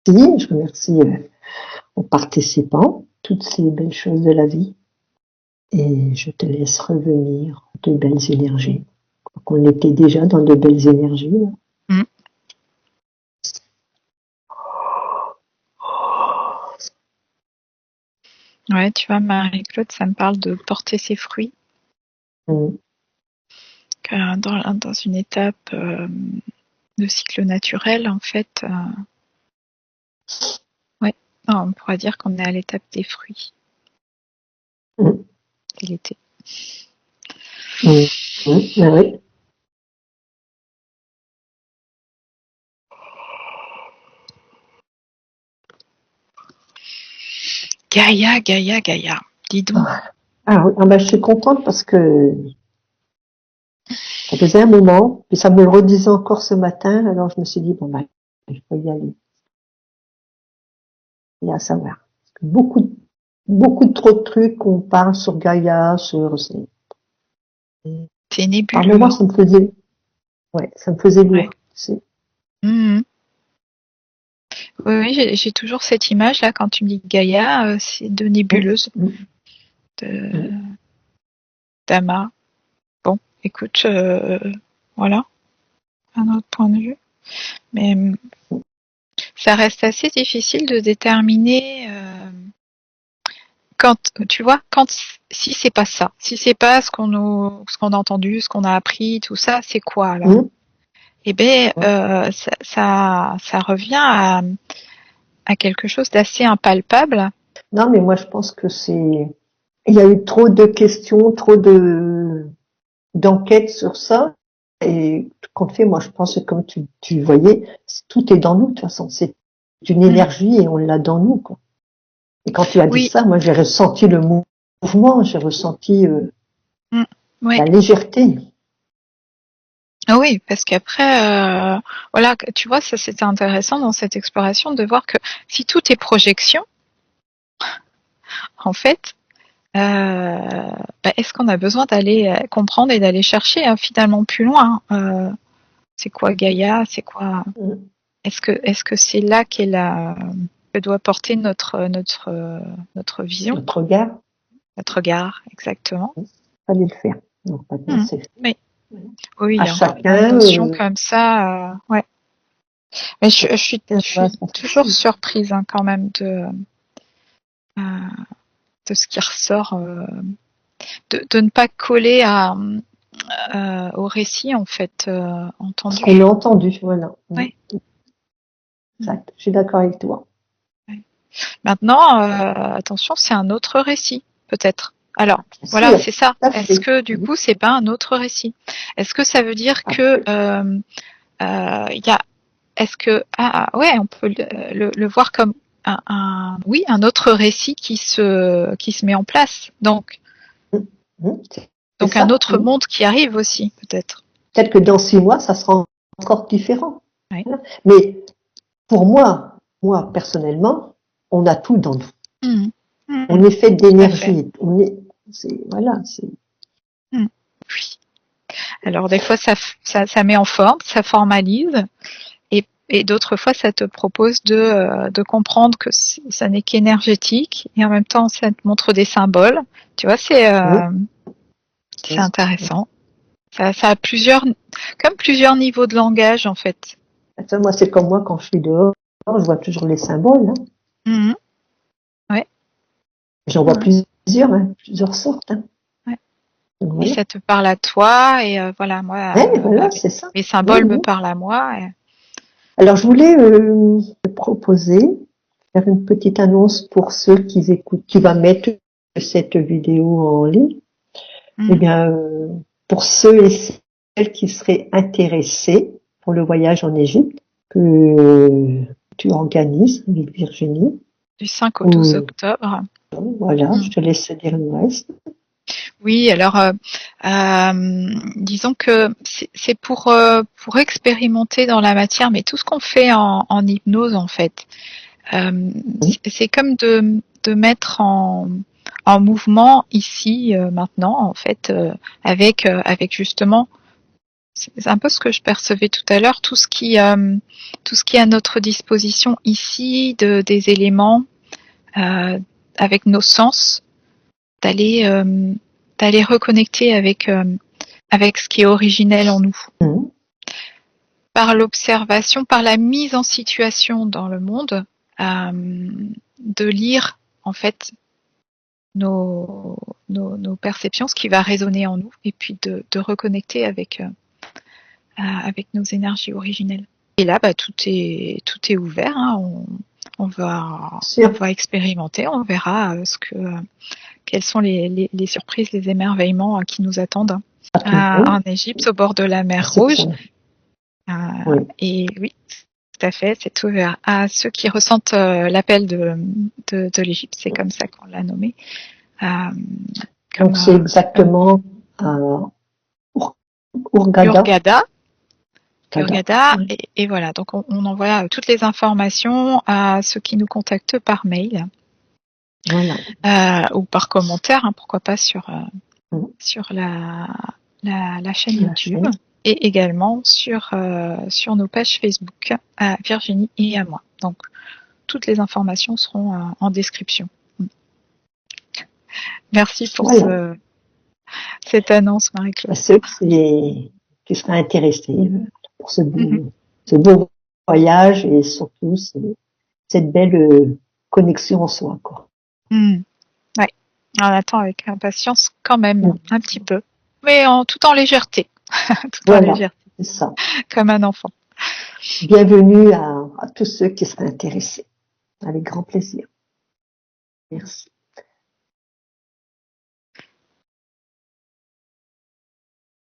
Je remercie aux participants, toutes ces belles choses de la vie. Et je te laisse revenir de belles énergies. On était déjà dans de belles énergies. Mm. Ouais, tu vois, Marie-Claude, ça me parle de porter ses fruits. Dans une étape de cycle naturel, en fait, ouais, non, on pourrait dire qu'on est à l'étape des fruits. C'est l'été. Oui. Gaïa, dis donc. Je suis contente parce que ça faisait un moment, puis ça me le redisait encore ce matin, alors je me suis dit, il faut y aller. Il y a à savoir. Beaucoup trop de trucs qu'on parle sur Gaïa, C'est nébuleux. Par moment, ça me faisait lourd. Ouais. Oui, j'ai toujours cette image là quand tu me dis Gaïa, c'est de nébuleuse, d'amas. Bon, écoute, voilà, un autre point de vue. Mais ça reste assez difficile de déterminer quand, tu vois, si c'est pas ça, si c'est pas ce qu'on a entendu, ce qu'on a appris, tout ça, c'est quoi alors? Eh ben, ça revient à quelque chose d'assez impalpable. Non, mais moi je pense que il y a eu trop de questions, trop d'enquêtes sur ça. Et tout compte fait, moi je pense que comme tu voyais, tout est dans nous de toute façon. C'est une énergie et on l'a dans nous, quoi. Et quand tu as dit ça, moi j'ai ressenti le mouvement, j'ai ressenti la légèreté. Ah oui, parce qu'après, voilà, tu vois, ça c'était intéressant dans cette exploration de voir que si tout est projection, en fait, est-ce qu'on a besoin d'aller comprendre et d'aller chercher finalement plus loin c'est quoi Gaïa, c'est quoi est-ce que c'est là que doit porter notre vision, notre regard, exactement. Fallait le faire. Non, maintenant c'est Mais oui, à chacun. Une notion comme ça, ouais. Mais je suis toujours surprise quand même de ce qui ressort, de ne pas coller au récit en fait entendu. Ce qu'on a entendu, voilà. Ouais. Exact. Je suis d'accord avec toi. Ouais. Maintenant, attention, c'est un autre récit, peut-être. Alors, voilà, c'est ça. Est-ce que du coup, c'est pas un autre récit? Est-ce que ça veut dire que il y a est-ce que ouais, on peut le voir comme un autre récit qui se met en place. Donc un autre monde qui arrive aussi, peut-être. Peut-être que dans 6 mois, ça sera encore différent. Ouais. Mais pour moi personnellement, on a tout dans nous. On est fait d'énergie. Voilà. Oui. Alors des fois, ça met en forme, ça formalise. Et d'autres fois, ça te propose de comprendre que ça n'est qu'énergétique et en même temps, ça te montre des symboles. Tu vois, c'est intéressant. Ça a plusieurs niveaux de langage en fait. Moi, c'est comme moi quand je suis dehors, je vois toujours les symboles. Ouais. J'en vois plusieurs sortes. Ouais. Voilà. Et ça te parle à toi et voilà, moi, voilà, c'est ça. Les symboles me parlent à moi. Et... Alors, je voulais te proposer faire une petite annonce pour ceux qui écoutent, qui va mettre cette vidéo en ligne. Eh bien, pour ceux et celles qui seraient intéressés pour le voyage en Égypte que tu organises avec Virginie. Du 5 au 12 octobre. Voilà, je te laisse dire le reste. Oui, alors disons que c'est pour expérimenter dans la matière, mais tout ce qu'on fait en hypnose en fait, c'est comme de mettre en mouvement ici maintenant en fait avec justement c'est un peu ce que je percevais tout à l'heure, tout ce qui est à notre disposition ici, des éléments avec nos sens, d'aller reconnecter avec ce qui est originel en nous. Par l'observation, par la mise en situation dans le monde, de lire en fait nos perceptions, ce qui va résonner en nous, et puis de reconnecter avec nos énergies originelles. Et là, tout est ouvert. Hein. On va expérimenter, on verra quelles sont les surprises, les émerveillements qui nous attendent en Égypte, au bord de la mer Rouge. Oui. Et oui, tout à fait, c'est ouvert à ceux qui ressentent l'appel de l'Égypte, c'est comme ça qu'on l'a nommé. Donc c'est exactement Hurghada. Et voilà, donc on envoie toutes les informations à ceux qui nous contactent par mail. Voilà. Ou par commentaire, hein, pourquoi pas sur la chaîne YouTube. Et également sur nos pages Facebook à Virginie et à moi. Donc toutes les informations seront en description. Merci pour cette annonce, Marie-Claude. À ceux qui seraient intéressés pour ce beau voyage et surtout cette belle connexion en soi, quoi. Ouais. On attend avec impatience quand même, un petit peu, mais tout en légèreté. En légèreté. C'est ça. Comme un enfant. Bienvenue à tous ceux qui seraient intéressés. Avec grand plaisir. Merci.